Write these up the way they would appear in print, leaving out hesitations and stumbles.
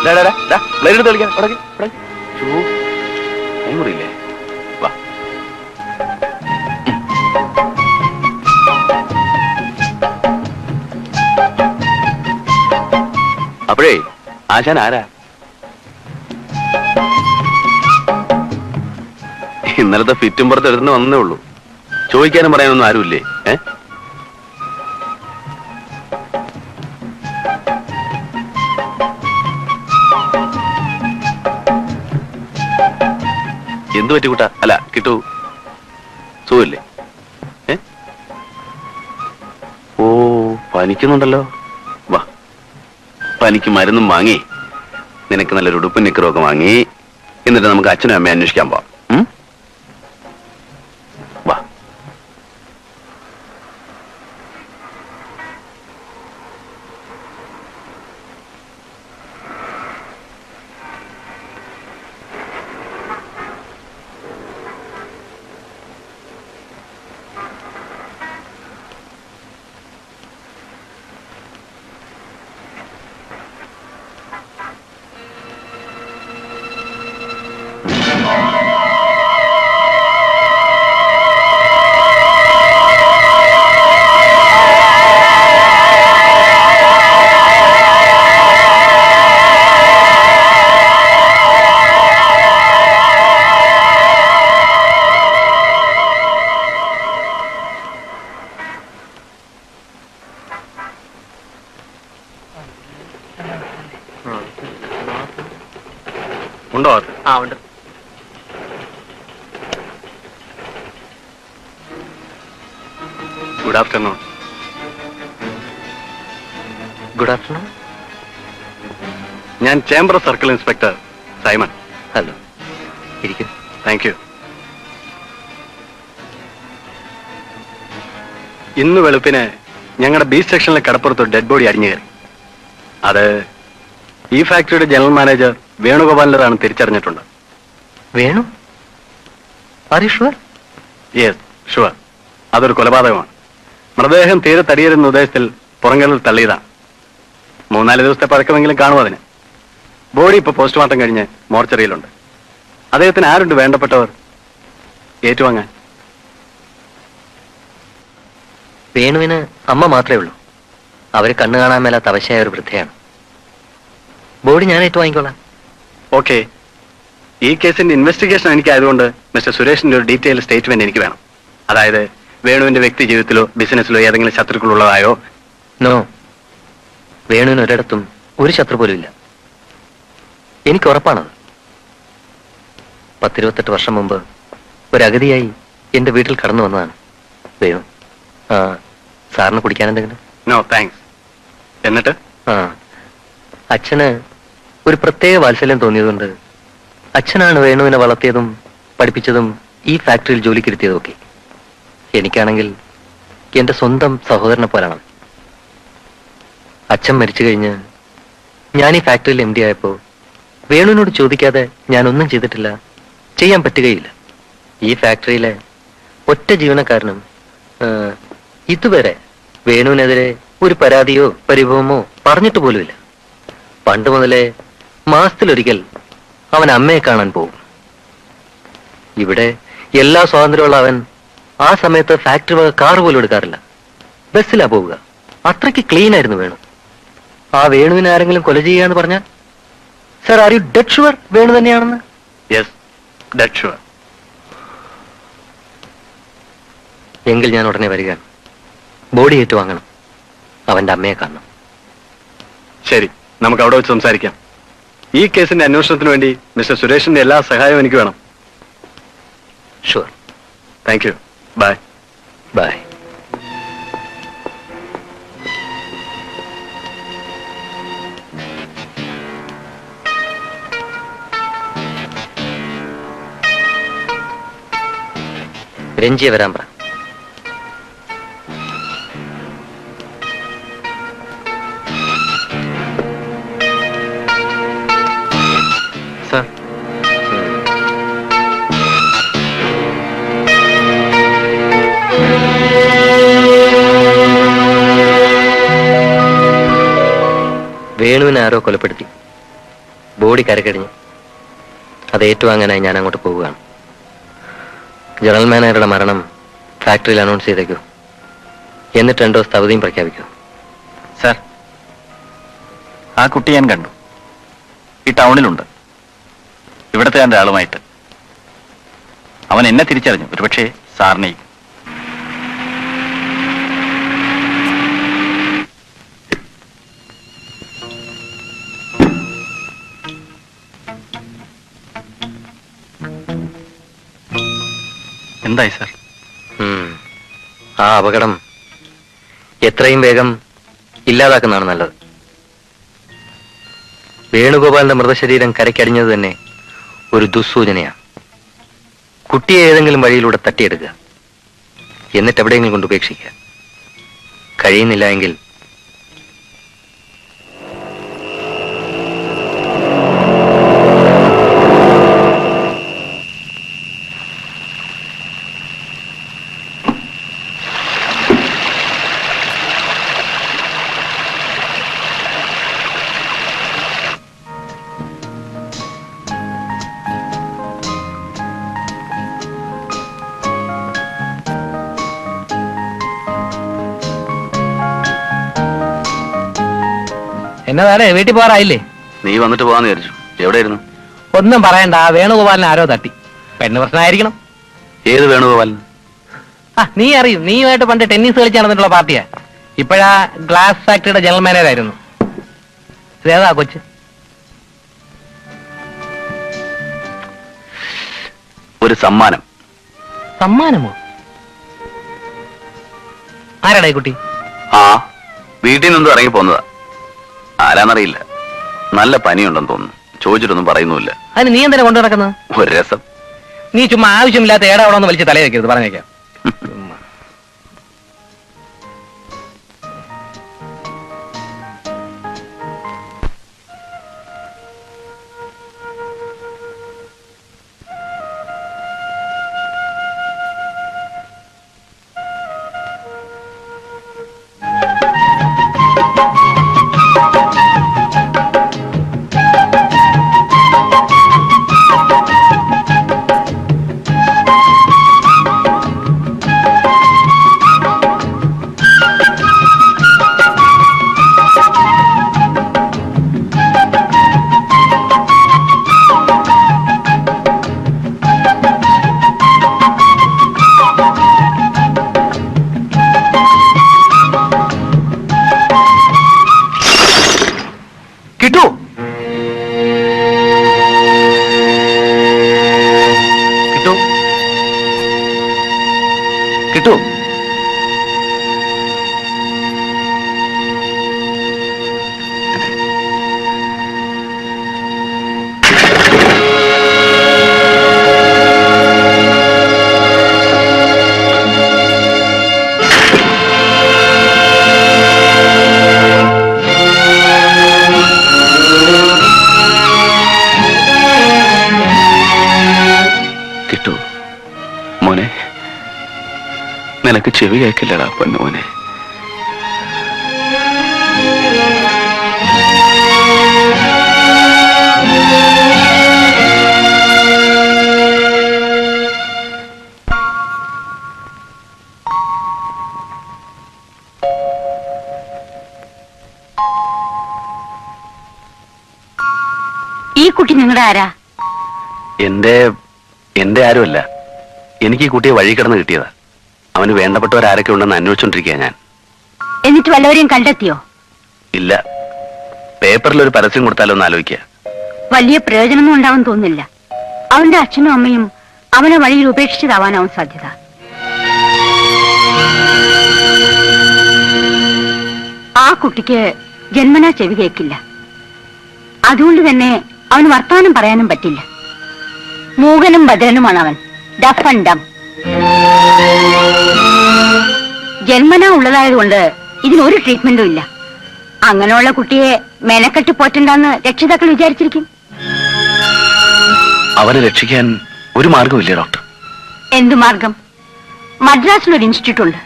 Blade എടുത്ത് കളിക്കാൻ മുറിയില്ലേ? വാ. അപ്പോഴേ ആശാൻ ആരാ? ഇന്നലത്തെ ഫിറ്റും പുറത്ത് എടുത്തുകൊണ്ട് വന്നേ ഉള്ളൂ. ചോദിക്കാനും പറയാനൊന്നും ആരുമില്ലേ? എന്തു പറ്റി കൂട്ടാ? അല്ല കിട്ടു, സുഖമില്ലേ? ഓ, പനിക്കുന്നുണ്ടല്ലോ. വാ, പനിക്ക് മരുന്നും വാങ്ങി നിനക്ക് നല്ലൊരു ഉടുപ്പും നിക്കറും ഒക്കെ വാങ്ങി എന്നിട്ട് നമുക്ക് അച്ഛനും അമ്മയെ അന്വേഷിക്കാൻ പോവാം. വാ. ഉണ്ടോ? ആ ഉണ്ട്. Good afternoon. Good afternoon. ഞാൻ chamber circle inspector Simon. Hello, ഇരിക്കും. Thank you. ഇന്ന് വെളുപ്പിന് ഞങ്ങളുടെ ബി സെക്ഷനിലെ കടപ്പുറത്ത് ഡെഡ് ബോഡി അടിഞ്ഞു കയറി. അത് ഈ ഫാക്ടറിയുടെ ജനറൽ മാനേജർ വേണുഗോപാലിൻ്റെതാണ് തിരിച്ചറിഞ്ഞിട്ടുണ്ട്. Venu? Are you sure? Yes, sure. അതൊരു കൊലപാതകമാണ്. മൃതദേഹം തീരെ തടിയരുന്ന ഉദ്ദേശത്തിൽ പുറങ്ങളിൽ തള്ളിയതാണ്. 3-4 ദിവസത്തെ പഴക്കമെങ്കിലും കാണും അതിന്. ബോഡി ഇപ്പൊ പോസ്റ്റ്മോർട്ടം കഴിഞ്ഞ് മോർച്ചറിയിലുണ്ട്. അദ്ദേഹത്തിന് ആരുണ്ട് വേണ്ടപ്പെട്ടവർ ഏറ്റുവാങ്ങാൻ? വേണുവിന് അമ്മ മാത്രമേ ഉള്ളൂ. അവര് കണ്ണു കാണാൻ മേലാത്ത അവശയായ ഒരു വൃദ്ധയാണ്. ബോഡി ഞാൻ ഏറ്റുവാങ്ങിക്കോളാം. ഓക്കെ. ഈ കേസിന്റെ ഇൻവെസ്റ്റിഗേഷൻ എനിക്കായതുകൊണ്ട് മിസ്റ്റർ സുരേഷിന്റെ ഒരു ഡീറ്റെയിൽ സ്റ്റേറ്റ്മെന്റ് എനിക്ക് വേണം. അതായത് വേണുവിന്റെ വ്യക്തി ജീവിതത്തിലോ ബിസിനസ്സിലോ ഏതെങ്കിലും ശത്രുക്കളുള്ളതായോ? നോ, വേണുവിന് ഒരിടത്തും ഒരു ശത്രു പോലും ഇല്ല. എനിക്ക് ഉറപ്പാണത്. 10-28 വർഷം മുമ്പ് ഒരു അഗതിയായി എന്റെ വീട്ടിൽ കടന്നു വന്നതാണ് വേണു. സാറിന് കുടിക്കാൻ എന്തെങ്കിലും? No thanks. എന്നിട്ട് അച്ഛന് ഒരു പ്രത്യേക വാത്സല്യം തോന്നിയതുകൊണ്ട് അച്ഛനാണ് വേണുവിനെ വളർത്തിയതും പഠിപ്പിച്ചതും ഈ ഫാക്ടറിയിൽ ജോലിക്കിരുത്തിയതും ഒക്കെ. എനിക്കാണെങ്കിൽ എന്റെ സ്വന്തം സഹോദരനെ പോലാണ്. അച്ഛൻ മരിച്ചു കഴിഞ്ഞ് ഞാൻ ഈ ഫാക്ടറിയിൽ MD ആയപ്പോ വേണുവിനോട് ചോദിക്കാതെ ഞാനൊന്നും ചെയ്തിട്ടില്ല, ചെയ്യാൻ പറ്റുകയില്ല. ഈ ഫാക്ടറിയിലെ ഒറ്റ ജീവനക്കാരനും ഇതുവരെ വേണുവിനെതിരെ ഒരു പരാതിയോ പരിഭവമോ പറഞ്ഞിട്ട് പോലുമില്ല. പണ്ട് മുതലേ മാസത്തിലൊരിക്കൽ അവൻ അമ്മയെ കാണാൻ പോകും. ഇവിടെ എല്ലാ സ്വാതന്ത്ര്യമുള്ള അവൻ ആ സമയത്ത് ഫാക്ടറി വക കാർ പോലും എടുക്കാറില്ല, ബസ്സിലാ പോവുക. അത്രയ്ക്ക് ക്ലീൻ ആയിരുന്നു വേണു. ആ വേണുവിനെ ആരെങ്കിലും കൊല ചെയ്യാന്ന് പറഞ്ഞാൽ, sir are you dead sure Venu തന്നെയാണെന്ന്? Yes, dead sure. എങ്കിൽ ഞാൻ ഉടനെ വരികയാണ്. ബോഡി ഏറ്റുവാങ്ങണം, അവന്റെ അമ്മയെ കാണണം. ശരി, നമുക്ക് അവിടെ വെച്ച് സംസാരിക്കാം. ഈ കേസിന്റെ അന്വേഷണത്തിന് വേണ്ടി മിസ്റ്റർ സുരേഷിന്റെ എല്ലാ സഹായവും എനിക്ക് വേണം. Sure. Thank you. Bye. Bye. രഞ്ജിയെ വരാൻ പറ. സർ, വേണുവിനെ ആരോ കൊലപ്പെടുത്തി. ബോഡി കരക്കടിഞ്ഞു. അത് ഏറ്റുവാങ്ങാനായി ഞാൻ അങ്ങോട്ട് പോവുകയാണ്. ജനറൽ മാനേജറുടെ മരണം ഫാക്ടറിയിൽ അനൗൺസ് ചെയ്തേക്കൂ. എന്നിട്ട് 2 ദിവസത്തെ അവധിയും പ്രഖ്യാപിക്കൂ. സാർ, ആ കുട്ടി ഞാൻ കണ്ടു. ഈ ടൗണിലുണ്ട്, ഇവിടുത്തെ എൻ്റെ ആളുമായിട്ട്. അവൻ എന്നെ തിരിച്ചറിഞ്ഞു, ഒരുപക്ഷെ സാറിനെയും. എന്തായി സാർ? ആ അപകടം എത്രയും വേഗം ഇല്ലാതാക്കുന്നതാണ് നല്ലത്. വേണുഗോപാലിന്റെ മൃതശരീരം കരയ്ക്കടിഞ്ഞത് തന്നെ ഒരു ദുസ്സൂചനയാണ്. കുട്ടിയെ ഏതെങ്കിലും വഴിയിലൂടെ തട്ടിയെടുക്കുക, എന്നിട്ട് എവിടെയെങ്കിലും കൊണ്ട് ഉപേക്ഷിക്കുക. കഴിയുന്നില്ല എങ്കിൽ എന്നതാണ് വീട്ടിൽ പോകാറായില്ലേ? നീ വന്നിട്ട് പോവാന്ന് വിചാരിച്ചു. എവിടെയായിരുന്നു? ഒന്നും പറയണ്ട, വേണുഗോപാലിനെ ആരോ തട്ടി. പെണ്ണ് പ്രശ്നമായിരിക്കണം. ഏത് വേണുഗോപാലൻ? ആ, നീ അറിയും, നീയുമായിട്ട് പണ്ട് ടെന്നീസ് കളിച്ച് നടന്നിട്ടുള്ള പാർട്ടിയാ. ഇപ്പോഴാ ഗ്ലാസ് ഫാക്ടറിയുടെ ജനറൽ മാനേജർ ആയിരുന്നു. ഇതേതാ കൊച്ച്? ഒരു സമ്മാനം. സമ്മാനമോ? ആരാടാ ഈ കുട്ടി? ആ, വീട്ടിൽ നിന്നും ഇറങ്ങി പോന്നതാ. ആരാന്നറിയില്ല. നല്ല പനിയുണ്ടെന്ന് തോന്നുന്നു. ചോദിച്ചിട്ടൊന്നും പറയുന്നുമില്ല. അതിന് നീ എന്തിനാ കൊണ്ടു നടക്കുന്നത്? ഒരു രസം. നീ ചുമ്മാ ആവശ്യമില്ലാത്ത ഏടാ അവിടെ ഒന്ന് വലിച്ച് തലയിൽ വെക്കരുത്, പറഞ്ഞേക്കാം. കിട്ടു. കിട്ടു. കിട്ടു. മോനെ, നിനക്ക് ചെവി കേൾക്കില്ലടാ പൊന്നുമോനെ. ഈ കുട്ടി നിങ്ങളുടെ ആരാ? എന്റെ ആരുമല്ല. എനിക്ക് ഈ കുട്ടിയെ വഴി കിടന്ന് കിട്ടിയതാ. അവന് വേണ്ടപ്പെട്ടവരാരൊക്കെ ഉണ്ടെന്ന് അന്വേഷിച്ചോണ്ടിരിക്കുക ഞാൻ. എന്നിട്ട് വല്ലവരെയും കണ്ടെത്തിയോ? ഇല്ല. പേപ്പറിൽ ഒരു പരസ്യം കൊടുത്താലോ എന്ന് ആലോചിക്കുക. വലിയ പ്രയോജനമൊന്നും ഉണ്ടാവും തോന്നില്ല. അവന്റെ അച്ഛനും അമ്മയും അവനെ വഴിയിൽ ഉപേക്ഷിച്ചതാവാനാവും സാധ്യത. ആ കുട്ടിക്ക് ജന്മനാ ചെവി കേൾക്കില്ല. അതുകൊണ്ട് തന്നെ അവന് വർത്തമാനം പറയാനും പറ്റില്ല. മൂകനും ബദരനുമാണ് അവൻ. Deaf and dumb. ജന്മനാ ഉള്ളതായതുകൊണ്ട് ഇതിനൊരു ട്രീറ്റ്മെന്റും ഇല്ല. അങ്ങനെയുള്ള കുട്ടിയെ മെനക്കെട്ട് പോറ്റണ്ടെന്ന് രക്ഷിതാക്കൾ വിചാരിച്ചിരിക്കും. അവനെ രക്ഷിക്കാൻ ഒരു മാർഗമില്ലേ ഡോക്ടർ? എന്തു മാർഗം? മദ്രാസിലൊരു ഇൻസ്റ്റിറ്റ്യൂട്ട് ഉണ്ട്.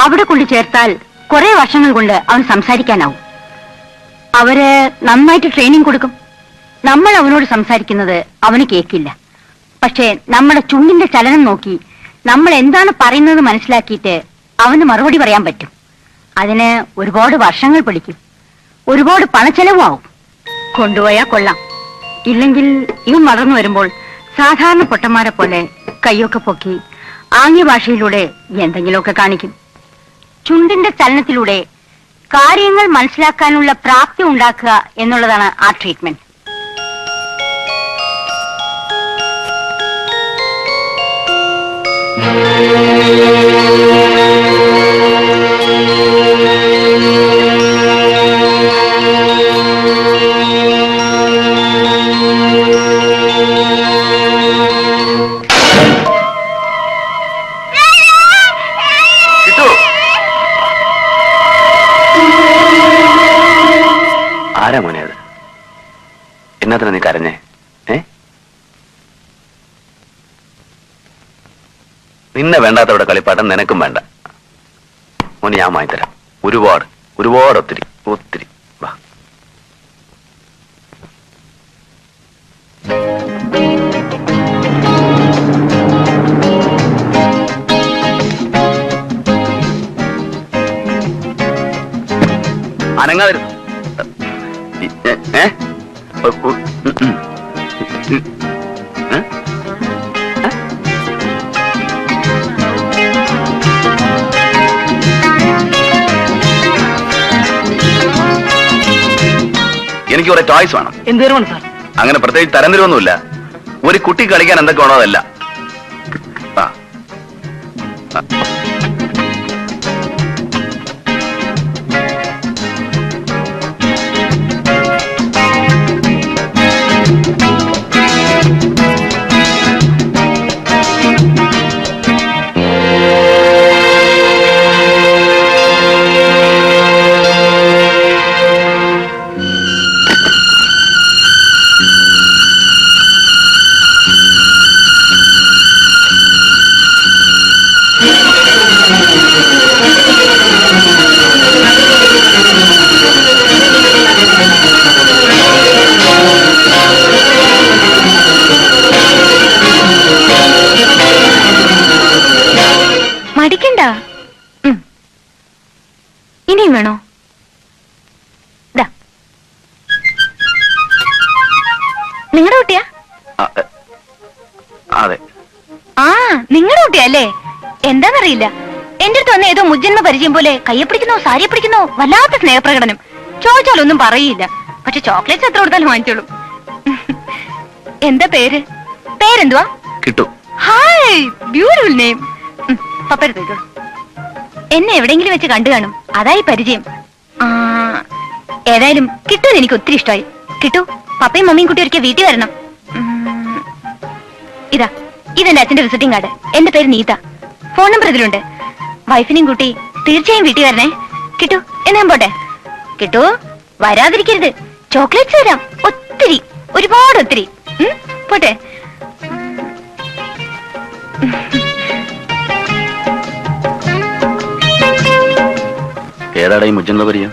അവിടെ കൊണ്ട് ചേർത്താൽ കുറെ വർഷങ്ങൾ കൊണ്ട് അവൻ സംസാരിക്കാനാവും. അവര് നന്നായിട്ട് ട്രെയിനിങ് കൊടുക്കും. നമ്മൾ അവനോട് സംസാരിക്കുന്നത് അവന് കേൾക്കില്ല. പക്ഷേ നമ്മുടെ ചുണ്ടിന്റെ ചലനം നോക്കി നമ്മൾ എന്താണ് പറയുന്നത് മനസ്സിലാക്കിയിട്ട് അവന് മറുപടി പറയാൻ പറ്റും. അതിന് ഒരുപാട് വർഷങ്ങൾ പിടിക്കും, ഒരുപാട് പണച്ചെലവാവും. കൊണ്ടുപോയാ കൊള്ളാം. ഇല്ലെങ്കിൽ ഇവൻ വളർന്നു വരുമ്പോൾ സാധാരണ പൊട്ടന്മാരെ പോലെ കൈയൊക്കെ പൊക്കി ആംഗ്യ ഭാഷയിലൂടെ എന്തെങ്കിലുമൊക്കെ കാണിക്കും. ചുണ്ടിന്റെ ചലനത്തിലൂടെ കാര്യങ്ങൾ മനസ്സിലാക്കാനുള്ള പ്രാപ്തി ഉണ്ടാക്കുക എന്നുള്ളതാണ് ആ ട്രീറ്റ്മെന്റ്. ആരാ മോനെ അത്? എന്നാത്തിനാ നീ കരഞ്ഞേ? നിന്നെ വേണ്ടാത്തവരുടെ കളിപ്പാട്ടം നിനക്കും വേണ്ട മോനെ, ഞാൻ വാങ്ങിത്തരാം. ഒരുപാട് ഒരുപാട് ഒത്തിരി ഒത്തിരി. വാ. അനങ്ങാതിരുന്നു. എനിക്ക് കുറെ ടോയ്സ് വേണം. എന്ത് വേണം സാർ? അങ്ങനെ പ്രത്യേകിച്ച് തരംതിരൊന്നുമില്ല. ഒരു കുട്ടി കളിക്കാൻ എന്തൊക്കെ വേണോ അതല്ല. ആ മടിക്കണ്ട. ഇനിയും വേണോ? നിങ്ങളുടെ കുട്ടിയാ? അതെ. ആ, നിങ്ങളുടെ കുട്ടിയല്ലേ? എന്താന്നറിയില്ല, എന്റെ അടുത്ത് വന്ന ഏതോ മുജ്ജന്മ പരിചയം പോലെ കയ്യെ പിടിക്കുന്നോ സാരിയെ പിടിക്കുന്നോ വല്ലാത്ത സ്നേഹപ്രകടനം. ചോദിച്ചാലൊന്നും പറയില്ല, പക്ഷെ ചോക്ലേറ്റ്സ് എത്ര കൊടുത്താലും വാങ്ങിച്ചോളൂ. എന്താ പേര്? പേരെന്തുവാ? കിട്ടു. Hi, beautiful name. പപ്പരുത്തേക്കോ. എന്നെ എവിടെയെങ്കിലും വെച്ച് കണ്ടു കാണും, അതായി പരിചയം. ഏതായാലും കിട്ടുമെന്ന് എനിക്ക് ഒത്തിരി ഇഷ്ടമായി. കിട്ടു, പപ്പയും മമ്മിയും കൂട്ടി ഒരിക്കൽ വീട്ടിൽ വരണം. ഇതെന്റെ അച്ഛന്റെ വിസിറ്റിംഗ് കാർഡ്. എന്റെ പേര് നീത. ഫോൺ നമ്പർ ഇതിലുണ്ട്. വൈഫിനെയും കൂട്ടി തീർച്ചയായും വീട്ടിൽ വരണേ. കിട്ടു, എന്നാ പോട്ടെ? കിട്ടു, വരാതിരിക്കരുത്. ചോക്ലേറ്റ്സ് തരാം, ഒത്തിരി, ഒരുപാട് ഒത്തിരി. പോട്ടെ. ഏതാടാ ഈ മുജ്ജന്മ പരിചയം?